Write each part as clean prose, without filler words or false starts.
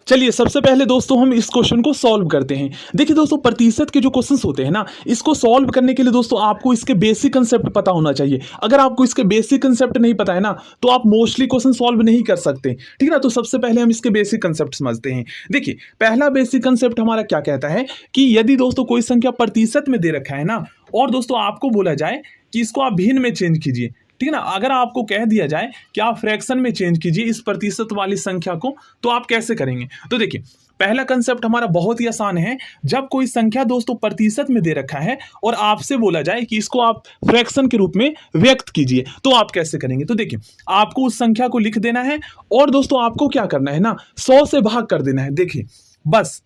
चलिए सबसे पहले दोस्तों हम इस क्वेश्चन को सॉल्व करते हैं। देखिए दोस्तों, प्रतिशत के जो क्वेश्चंस होते हैं ना, इसको सॉल्व करने के लिए दोस्तों आपको इसके बेसिक कंसेप्ट पता होना चाहिए। अगर आपको इसके बेसिक कंसेप्ट नहीं पता है ना, तो आप मोस्टली क्वेश्चन सॉल्व नहीं कर सकते, ठीक है ना। तो सबसे पहले हम इसके बेसिक कंसेप्ट समझते हैं। देखिए पहला बेसिक कंसेप्ट हमारा क्या कहता है कि यदि दोस्तों कोई संख्या प्रतिशत में दे रखा है ना, और दोस्तों आपको बोला जाए कि इसको आप भिन्न में चेंज कीजिए, ठीक है ना। अगर आपको कह दिया जाए कि आप फ्रैक्शन में चेंज कीजिए इस प्रतिशत वाली संख्या को, तो आप कैसे करेंगे। तो देखिए पहला कंसेप्ट हमारा बहुत ही आसान है। जब कोई संख्या दोस्तों प्रतिशत में दे रखा है और आपसे बोला जाए कि इसको आप फ्रैक्शन के रूप में व्यक्त कीजिए, तो आप कैसे करेंगे। तो देखिए आपको उस संख्या को लिख देना है और दोस्तों आपको क्या करना है ना, 100 से भाग कर देना है। देखिए बस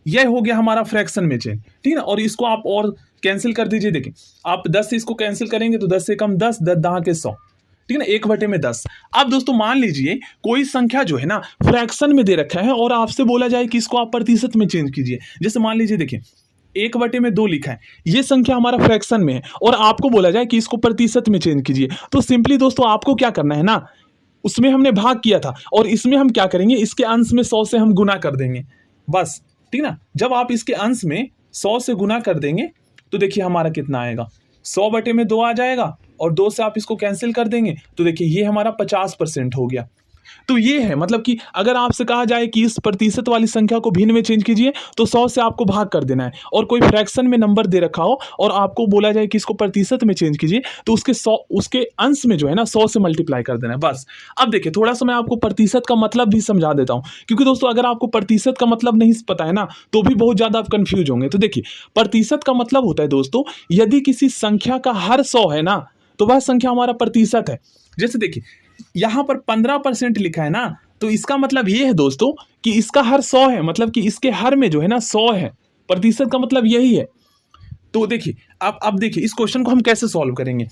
यह हो गया हमारा फ्रैक्शन में चेंज, ठीक है ना। और इसको आप और कैंसिल कर दीजिए। देखिए आप 10 से इसको कैंसिल करेंगे तो 10 से कम 10, 10 दहा के 100, ठीक है ना, 1/10। अब दोस्तों मान लीजिए कोई संख्या जो है ना फ्रैक्शन में दे रखा है और आपसे बोला जाए कि इसको आप प्रतिशत में चेंज कीजिए। जैसे मान लीजिए देखिए 1/2 लिखा है, ये संख्या हमारा फ्रैक्शन में है और आपको बोला जाए कि इसको प्रतिशत में चेंज कीजिए। तो सिंपली दोस्तों आपको क्या करना है ना, उसमें हमने भाग किया था और इसमें हम क्या करेंगे, इसके अंश में 100 से हम गुना कर देंगे बस, ठीक ना। जब आप इसके अंश में 100 से गुना कर देंगे तो देखिए हमारा कितना आएगा, 100/2 आ जाएगा और 2 से आप इसको कैंसिल कर देंगे तो देखिए ये हमारा 50% हो गया। तो ये है मतलब कि अगर आपसे कहा जाए कि इस प्रतिशत वाली संख्या को भिन्न में चेंज कीजिए तो 100 से आपको भाग कर देना है, और कोई फ्रैक्शन में नंबर दे रखा हो और आपको बोला जाए कि इसको प्रतिशत में चेंज कीजिए तो उसके अंश में जो है ना 100 से मल्टीप्लाई कर देना है बस। अब देखिए थोड़ा सा मैं आपको प्रतिशत का मतलब भी समझा देता हूं, क्योंकि दोस्तों अगर आपको प्रतिशत का मतलब नहीं पता है ना तो भी बहुत ज्यादा आप कंफ्यूज होंगे। तो देखिए प्रतिशत का मतलब होता है दोस्तों, यदि किसी संख्या का हर 100 है ना तो वह संख्या हमारा प्रतिशत है। जैसे देखिए यहां पर 15% लिखा है ना, तो इसका मतलब ये है दोस्तों कि इसका हर 100 है, मतलब कि इसके हर में जो है ना 100 है। प्रतिशत का मतलब यही है। तो देखिए अब देखिए इस क्वेश्चन को हम कैसे सॉल्व करेंगे।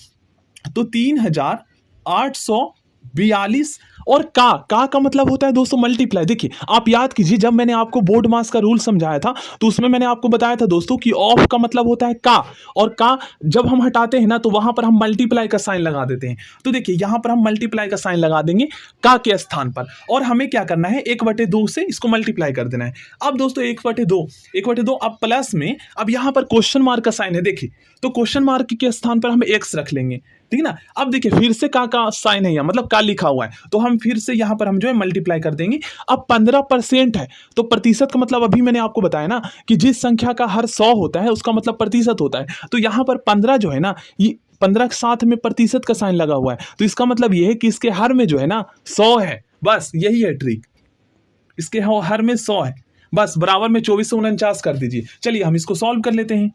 तो 3842 और का मतलब होता है दोस्तों मल्टीप्लाई। देखिए आप याद कीजिए जब मैंने आपको बोर्ड मास का रूल समझाया था तो उसमें मैंने आपको बताया था दोस्तों कि ऑफ का मतलब होता है का, और का जब हम हटाते हैं ना तो वहां पर हम मल्टीप्लाई का साइन लगा देते हैं। तो देखिए यहां पर हम मल्टीप्लाई का साइन लगा देंगे का के स्थान पर, और हमें क्या करना है 1/2 से इसको मल्टीप्लाई कर देना है। अब दोस्तों 1/2 अब प्लस में, अब यहां पर क्वेश्चन मार्क का साइन है, देखिए तो क्वेश्चन मार्क के स्थान पर हम एक्स रख लेंगे, ठीक है ना। अब देखिए फिर से का साइन है, मतलब का लिखा हुआ है, तो हम फिर से यहां पर हम जो है मल्टीप्लाई कर देंगे। अब 15% है तो प्रतिशत का मतलब अभी मैंने आपको बताया ना कि जिस संख्या का हर 100 होता है उसका मतलब प्रतिशत होता है। तो यहां पर 15 जो है ना, ये 15 के साथ में प्रतिशत का साइन लगा हुआ है, तो इसका मतलब ये है कि इसके हर में जो है ना 100 है। बस यही है ट्रिक, इसके हर में 100 है बस, बराबर में 2449 कर दीजिए। चलिए हम इसको सॉल्व कर लेते हैं।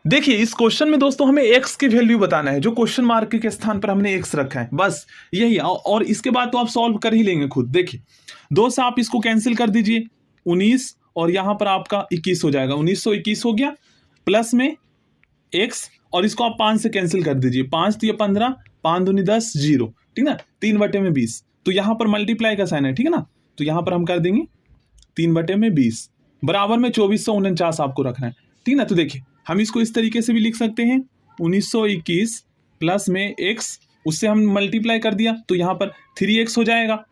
देखिए इस क्वेश्चन में दोस्तों हमें x की वैल्यू बताना है, जो क्वेश्चन मार्क के स्थान पर हमने x रखा है, बस यही। और इसके बाद तो आप सॉल्व कर ही लेंगे खुद। देखिए 2 से आप इसको कैंसिल कर दीजिए, 19 और यहां पर आपका 21 हो जाएगा, 1921 हो गया, प्लस में x, और इसको आप 5 से कैंसिल कर दीजिए, 5 तो ये 15, 5 दूनी 10, 0, ठीक ना, 3/20। तो यहां पर मल्टीप्लाई का साइन है, ठीक है ना, तो यहां पर हम कर देंगे 3/20 बराबर में 2449 आपको रखना है, ठीक ना। तो देखिए हम इसको इस तरीके से भी लिख सकते हैं, 1921 प्लस में x, उससे हम मल्टीप्लाई कर दिया तो यहाँ पर 3x हो जाएगा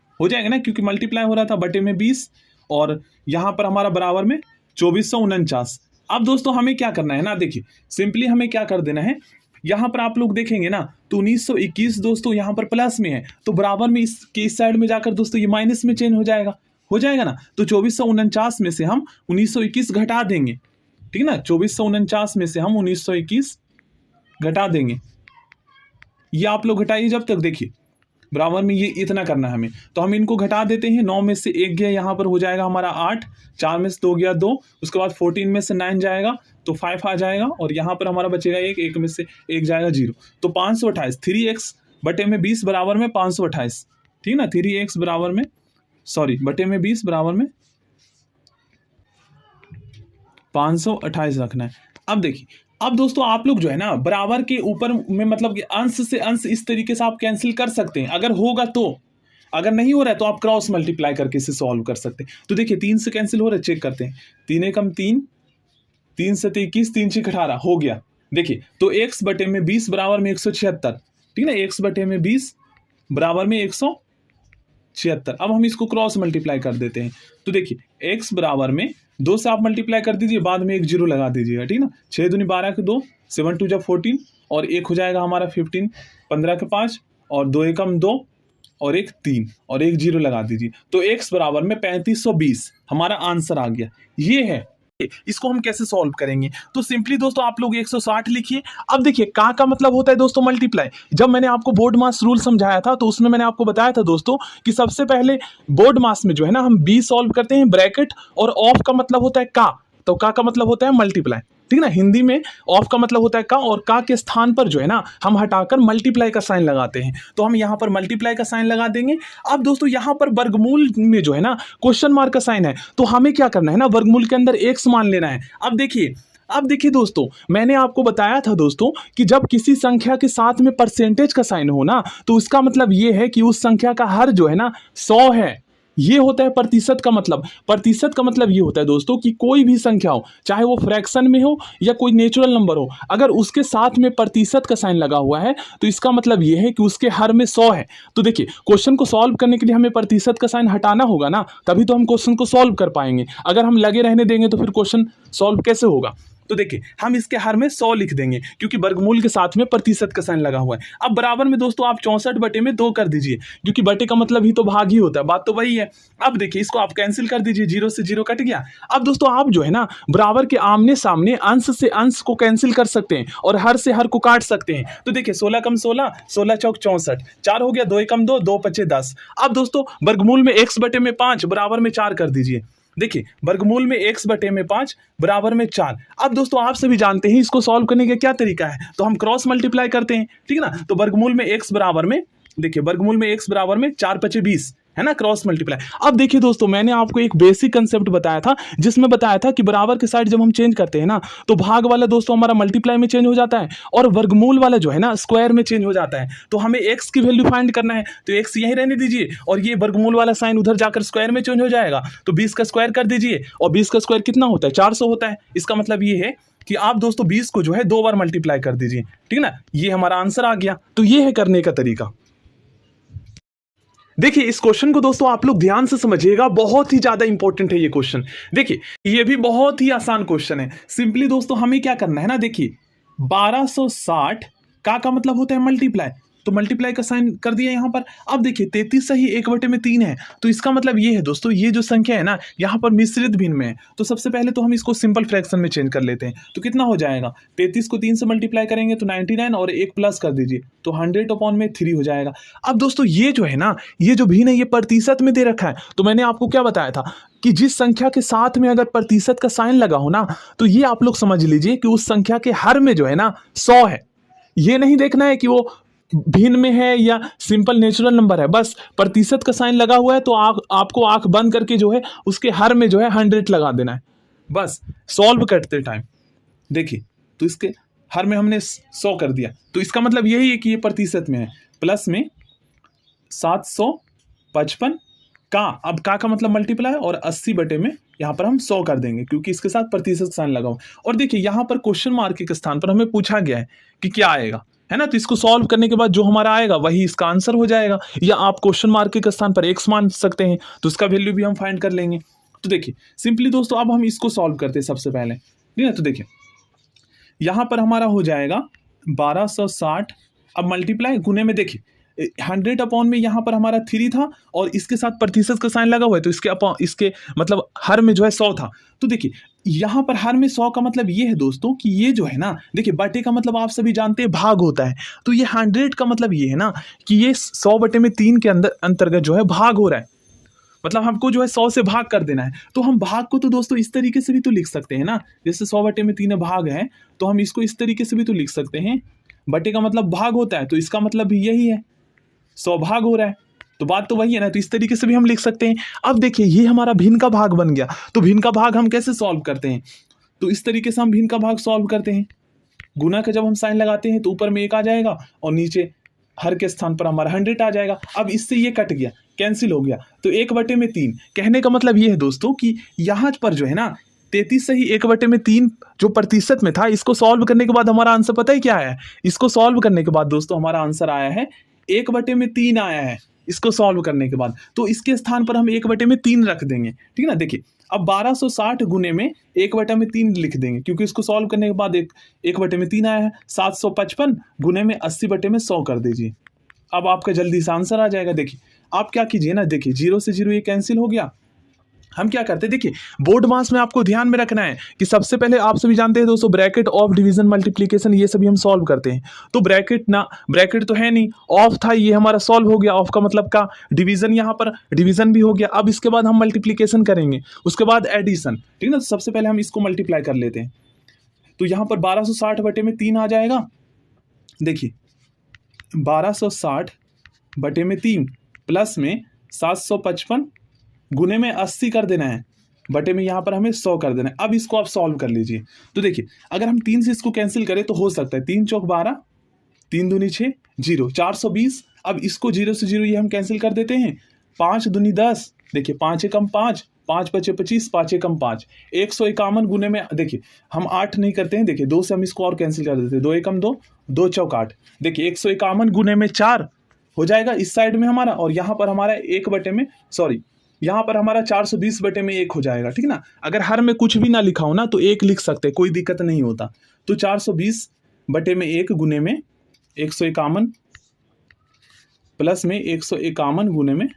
ना, क्योंकि मल्टीप्लाई हो रहा था बटे में 20, और यहाँ पर हमारा बराबर में 2449। अब दोस्तों हमें क्या करना है ना, देखिए सिंपली हमें क्या कर देना है, यहाँ पर आप लोग देखेंगे ना तो 1921 दोस्तों यहाँ पर प्लस में है, तो बराबर में इसके इस साइड में जाकर दोस्तों ये माइनस में चेंज हो जाएगा ना। तो 2449 में से हम 1921 घटा देंगे, ठीक है ना, 2449 में से हम 1921 घटा देंगे। ये आप लोग घटाइए जब तक, देखिए बराबर में ये इतना करना है हमें, तो हम इनको घटा देते हैं। 9 में से 1 गया, यहाँ पर हो जाएगा हमारा 8, 4 में से 2 गया 2, उसके बाद 14 में से 9 जाएगा तो 5 आ जाएगा, और यहाँ पर हमारा बचेगा 1 में से 1 जाएगा 0, तो 528। 3x बटे में 20 बराबर में 528, ठीक ना, 3x बराबर में बटे में 20 बराबर में 528 रखना है। अब देखिए अब दोस्तों आप लोग जो है ना बराबर के ऊपर में, मतलब कि अंश से अंश इस तरीके से आप कैंसिल कर सकते हैं अगर होगा तो, अगर नहीं हो रहा है तो आप क्रॉस मल्टीप्लाई करके इसे सॉल्व कर सकते हैं। तो देखिए 3 से कैंसिल हो रहा है, चेक करते हैं, 3 एकम 3, 3 से 21, 3 6 18 हो गया। देखिए तो x बटे में 20 बराबर में 176, ठीक है ना, x बटे में 20 बराबर में 176, 76। अब हम इसको क्रॉस मल्टीप्लाई कर देते हैं। तो देखिए x बराबर में 2 से आप मल्टीप्लाई कर दीजिए, बाद में एक जीरो लगा दीजिएगा, ठीक ना। 6 दूनी 12 के 2, 7 2 जब 14 और एक हो जाएगा हमारा 15, 15 के 5 और 2 एकम 2 और एक 3 और एक जीरो लगा दीजिए। तो x बराबर में 3520 हमारा आंसर आ गया। ये है। इसको हम कैसे सॉल्व करेंगे? तो सिंपली दोस्तों आप लोग 160 लिखिए। अब देखिए का मतलब होता है दोस्तों मल्टीप्लाई। जब मैंने आपको बोर्ड मास रूल समझाया था तो उसमें मैंने आपको बताया था दोस्तों कि सबसे पहले बोर्ड मास में जो है ना हम b सॉल्व करते हैं ब्रैकेट, और ऑफ का मतलब होता है का, तो का मतलब होता है मल्टीप्लाई, ठीक ना। हिंदी में ऑफ का मतलब होता है का, और का के स्थान पर जो है ना हम हटाकर मल्टीप्लाई का साइन लगाते हैं। तो हम यहाँ पर मल्टीप्लाई का साइन लगा देंगे। अब दोस्तों यहाँ पर वर्गमूल में जो है ना क्वेश्चन मार्क का साइन है, तो हमें क्या करना है ना, वर्गमूल के अंदर x मान लेना है। अब देखिए दोस्तों, मैंने आपको बताया था दोस्तों कि जब किसी संख्या के साथ में परसेंटेज का साइन हो ना, तो उसका मतलब ये है कि उस संख्या का हर जो है ना 100 है। ये होता है प्रतिशत का मतलब। प्रतिशत का मतलब ये होता है दोस्तों कि कोई भी संख्या हो, चाहे वो फ्रैक्शन में हो या कोई नेचुरल नंबर हो, अगर उसके साथ में प्रतिशत का साइन लगा हुआ है तो इसका मतलब ये है कि उसके हर में 100 है। तो देखिए क्वेश्चन को सॉल्व करने के लिए हमें प्रतिशत का साइन हटाना होगा ना, तभी तो हम क्वेश्चन को सॉल्व कर पाएंगे। अगर हम लगे रहने देंगे तो फिर क्वेश्चन सॉल्व कैसे होगा? तो देखिए हम इसके हर में 100 लिख देंगे क्योंकि वर्गमूल के साथ में प्रतिशत का साइन लगा हुआ है। अब बराबर में दोस्तों आप 64/2 कर दीजिए, क्योंकि बटे का मतलब ही तो भाग ही होता है, बात तो वही है। अब देखिए इसको आप कैंसिल कर दीजिए, 0 से 0 कट गया। अब दोस्तों आप जो है ना बराबर के आमने सामने अंश से अंश को कैंसिल कर सकते हैं और हर से हर को काट सकते हैं। तो देखिए 16 कम 16, 16 चौक 64, 4 हो गया, 2 एकम 2, 2 पचे 10। अब दोस्तों वर्गमूल में x/5 बराबर में 4 कर दीजिए। देखिए वर्गमूल में x/5 बराबर में 4। अब दोस्तों आप सभी जानते हैं इसको सॉल्व करने का क्या तरीका है, तो हम क्रॉस मल्टीप्लाई करते हैं, ठीक है ना। तो वर्गमूल में x बराबर में, देखिए वर्गमूल में x बराबर में 4 पचे 20 है ना, क्रॉस मल्टीप्लाई। अब देखिए दोस्तों मैंने आपको एक बेसिक कंसेप्ट बताया था, जिसमें बताया था कि बराबर के साइड जब हम चेंज करते हैं ना तो भाग वाला दोस्तों हमारा मल्टीप्लाई में चेंज हो जाता है और वर्गमूल वाला जो है ना स्क्वायर में चेंज हो जाता है। तो हमें x की वैल्यू फाइंड करना है, तो x यहीं रहने दीजिए और ये वर्गमूल वाला साइन उधर जाकर स्क्वायर में चेंज हो जाएगा। तो 20 का स्क्वायर कर दीजिए, और 20 का स्क्वायर कितना होता है? 400 होता है। इसका मतलब ये है कि आप दोस्तों 20 को जो है 2 बार मल्टीप्लाई कर दीजिए, ठीक है ना। ये हमारा आंसर आ गया। तो ये है करने का तरीका। देखिए इस क्वेश्चन को दोस्तों आप लोग ध्यान से समझिएगा, बहुत ही ज्यादा इंपॉर्टेंट है ये क्वेश्चन। देखिए ये भी बहुत ही आसान क्वेश्चन है। सिंपली दोस्तों हमें क्या करना है ना, देखिए 1260 का मतलब होता है मल्टीप्लाई, तो मल्टीप्लाई का साइन कर दिया यहाँ पर। अब देखिए 33 सही 1/3 है, तो इसका मतलब ये है दोस्तों ये जो संख्या है ना यहाँ पर मिश्रित भिन्न में है। तो सबसे पहले तो हम इसको सिंपल फ्रैक्शन में चेंज कर लेते हैं। तो कितना हो जाएगा, 33 को 3 से मल्टीप्लाई करेंगे तो 99 और एक प्लस कर दीजिए तो 100/3 हो जाएगा। अब दोस्तों ये जो है ना ये जो भिन्न है ये प्रतिशत में दे रखा है। तो मैंने आपको क्या बताया था कि जिस संख्या के साथ में अगर प्रतिशत का साइन लगा हो ना तो ये आप लोग समझ लीजिए कि उस संख्या के हर में जो है ना 100 है। ये नहीं देखना है कि वो भिन्न में है या सिंपल नेचुरल नंबर है, बस प्रतिशत का साइन लगा हुआ है तो आपको आंख बंद करके जो है उसके हर में जो है 100 लगा देना है, बस सॉल्व करते टाइम। देखिए तो इसके हर में हमने 100 कर दिया, तो इसका मतलब यही है कि ये प्रतिशत में है। प्लस में 755 का, अब का मतलब मल्टीप्लाई और 80 बटे में यहाँ पर हम 100 कर देंगे क्योंकि इसके साथ प्रतिशत साइन लगा हुआ। और देखिए यहाँ पर क्वेश्चन मार्क के स्थान पर हमें पूछा गया है कि क्या आएगा, है ना। तो इसको सॉल्व करने के बाद जो हमारा आएगा वही इसका आंसर हो जाएगा, या आप क्वेश्चन मार्क के स्थान पर x मान सकते हैं तो उसका वैल्यू भी हम फाइंड कर लेंगे। तो देखिए सिंपली दोस्तों अब हम इसको सॉल्व करते हैं सबसे पहले, ठीक है। तो देखिए यहाँ पर हमारा हो जाएगा 1260, अब मल्टीप्लाई गुने में, देखिए 100 में यहाँ पर हमारा 3 था और इसके साथ प्रतिशत का साइन लगा हुआ है तो इसके मतलब हर में जो है 100 था। तो देखिए यहाँ पर हर में 100 का मतलब ये है दोस्तों कि ये जो है ना, देखिए बटे का मतलब आप सभी जानते हैं भाग होता है, तो ये 100 का मतलब ये है ना कि ये 100/3 के अंतर्गत जो है भाग हो रहा है, मतलब हमको जो है 100 से भाग कर देना है। तो हम भाग को तो दोस्तों इस तरीके से भी तो लिख सकते हैं ना, जैसे 100/3 भाग है तो हम इसको इस तरीके से भी तो लिख सकते हैं। बटे का मतलब भाग होता है तो इसका मतलब भी यही है, 100 भाग हो रहा है, तो बात तो वही है ना। तो इस तरीके से भी हम लिख सकते हैं। अब देखिए ये हमारा भिन्न का भाग बन गया, तो भिन्न का भाग हम कैसे सॉल्व करते हैं, तो इस तरीके से हम भिन्न का भाग सॉल्व करते हैं। गुना का जब हम साइन लगाते हैं तो ऊपर में 1 आ जाएगा और नीचे हर के स्थान पर हमारा 100 आ जाएगा। अब इससे ये कट गया, कैंसिल हो गया, तो 1/3। कहने का मतलब ये है दोस्तों कि यहाँ पर जो है ना 33 सही 1/3 जो प्रतिशत में था, इसको सॉल्व करने के बाद हमारा आंसर पता है क्या आया है? इसको सॉल्व करने के बाद दोस्तों हमारा आंसर आया है 1/3 आया है। इसको सॉल्व करने के बाद। तो इसके स्थान पर हम 1/3 रख देंगे, ठीक है ना। देखिए अब 1260 गुने में 1/3 लिख देंगे, क्योंकि इसको सॉल्व करने के बाद 1/3 आया है। 755 गुने में 80/100 कर दीजिए। अब आपका जल्दी से आंसर आ जाएगा। देखिए आप क्या कीजिए ना, देखिए 0 से 0 ये कैंसिल हो गया। हम क्या करते हैं, देखिए बोर्ड मास में आपको ध्यान में रखना है कि सबसे पहले आप सभी जानते हैं दोस्तों, ब्रैकेट ऑफ, डिवीजन, मल्टीप्लिकेशन, ये सभी हम सॉल्व करते हैं। तो ब्रैकेट तो है नहीं, ऑफ था, ये हमारा सॉल्व हो गया। ऑफ का मतलब का डिवीजन, यहाँ पर डिवीजन भी हो गया। अब इसके बाद हम मल्टीप्लिकेशन करेंगे, उसके बाद एडिशन, ठीक है ना। तो सबसे पहले हम इसको मल्टीप्लाई कर लेते हैं। तो यहाँ पर 1260/3 आ जाएगा। देखिए 1260/3 प्लस में 755 गुने में 80 कर देना है, बटे में यहाँ पर हमें 100 कर देना है। अब इसको आप सॉल्व कर लीजिए। तो देखिए अगर हम 3 से इसको कैंसिल करें तो हो सकता है 3 चौक 12, 3 दूनी 6, 0, 420। अब इसको 0 से 0 ये हम कैंसिल कर देते हैं। 5 दूनी 10, देखिए 5 एकम 5, 5 पचे 25, 5 एकम 5, 151 गुने में, देखिए हम 8 नहीं करते हैं, देखिए 2 से हम इसको और कैंसिल कर देते हैं। 2 एकम 2, 2 चौक 8, देखिए 151 गुने में 4 हो जाएगा इस साइड में हमारा, और यहाँ पर हमारा 1/, यहाँ पर हमारा 420/1 हो जाएगा, ठीक है ना। अगर हर में कुछ भी ना लिखा हो ना तो 1 लिख सकते हैं, कोई दिक्कत नहीं होता। तो 420/1 गुने में 151 प्लस में 151 गुने में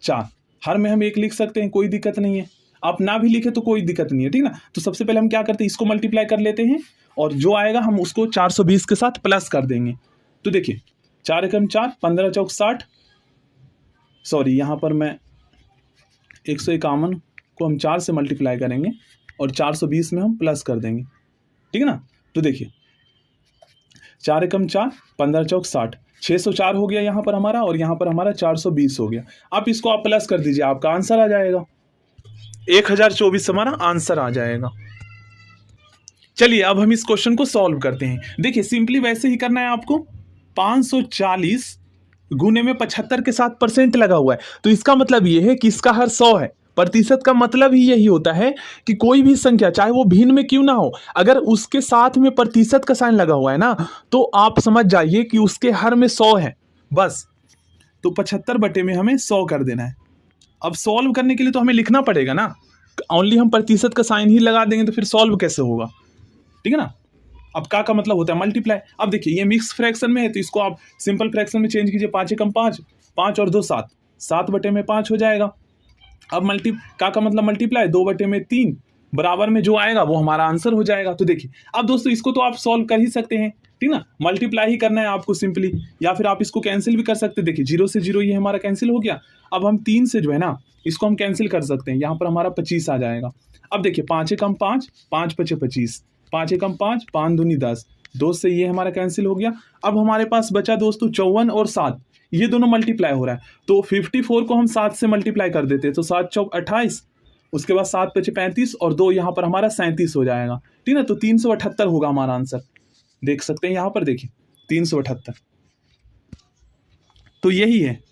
4, हर में हम 1 लिख सकते हैं, कोई दिक्कत नहीं है। आप ना भी लिखे तो कोई दिक्कत नहीं है, ठीक ना। तो सबसे पहले हम क्या करते हैं, इसको मल्टीप्लाई कर लेते हैं, और जो आएगा हम उसको 420 के साथ प्लस कर देंगे। तो देखिए 4 एकम 4, 15 चौक 60, सॉरी यहाँ पर मैं 151 को हम 4 से मल्टीप्लाई करेंगे और 420 में हम प्लस कर देंगे, ठीक है ना। तो देखिए 4 एकम 4, 15 चौक 60, 604 हो गया यहाँ पर हमारा, और यहाँ पर हमारा 420 हो गया। अब इसको आप प्लस कर दीजिए, आपका आंसर आ जाएगा 1024 हमारा आंसर आ जाएगा। चलिए अब हम इस क्वेश्चन को सॉल्व करते हैं। देखिए सिंपली वैसे ही करना है आपको। 540 गुने में 75 के साथ परसेंट लगा हुआ है, तो इसका मतलब ये है कि इसका हर 100 है। प्रतिशत का मतलब ही यही होता है कि कोई भी संख्या चाहे वो भिन्न में क्यों ना हो, अगर उसके साथ में प्रतिशत का साइन लगा हुआ है ना, तो आप समझ जाइए कि उसके हर में 100 है बस। तो 75 बटे में हमें 100 कर देना है। अब सॉल्व करने के लिए तो हमें लिखना पड़ेगा ना, ओनली हम प्रतिशत का साइन ही लगा देंगे तो फिर सॉल्व कैसे होगा, ठीक है ना। अब का मतलब होता है मल्टीप्लाई। अब देखिए ये मिक्स फ्रैक्शन में है, तो इसको आप सिंपल फ्रैक्शन में चेंज कीजिए। 5 एकम 5, 5 और 2 7, 7/5 हो जाएगा। अब का मतलब मल्टीप्लाई, 2/3 बराबर में जो आएगा वो हमारा आंसर हो जाएगा। तो देखिए अब दोस्तों इसको तो आप सॉल्व कर ही सकते हैं, ठीक ना। मल्टीप्लाई ही करना है आपको सिंपली, या फिर आप इसको कैंसिल भी कर सकते हैं। देखिए 0 से 0 ये हमारा कैंसिल हो गया। अब हम 3 से जो है ना इसको हम कैंसिल कर सकते हैं, यहाँ पर हमारा 25 आ जाएगा। अब देखिए 5 एकम 5, 5 पचे 25, 5 एकम 5, 5 दूनी 10, 2 से ये हमारा कैंसिल हो गया। अब हमारे पास बचा दोस्तों 54 और 7, ये दोनों मल्टीप्लाई हो रहा है। तो 54 को हम 7 से मल्टीप्लाई कर देते हैं, तो 7 चौक 28, उसके बाद 7 पचे 35 और 2 यहाँ पर हमारा 37 हो जाएगा, ठीक है। तो 378 होगा हमारा आंसर। देख सकते हैं यहाँ पर, देखिए 378, तो यही है।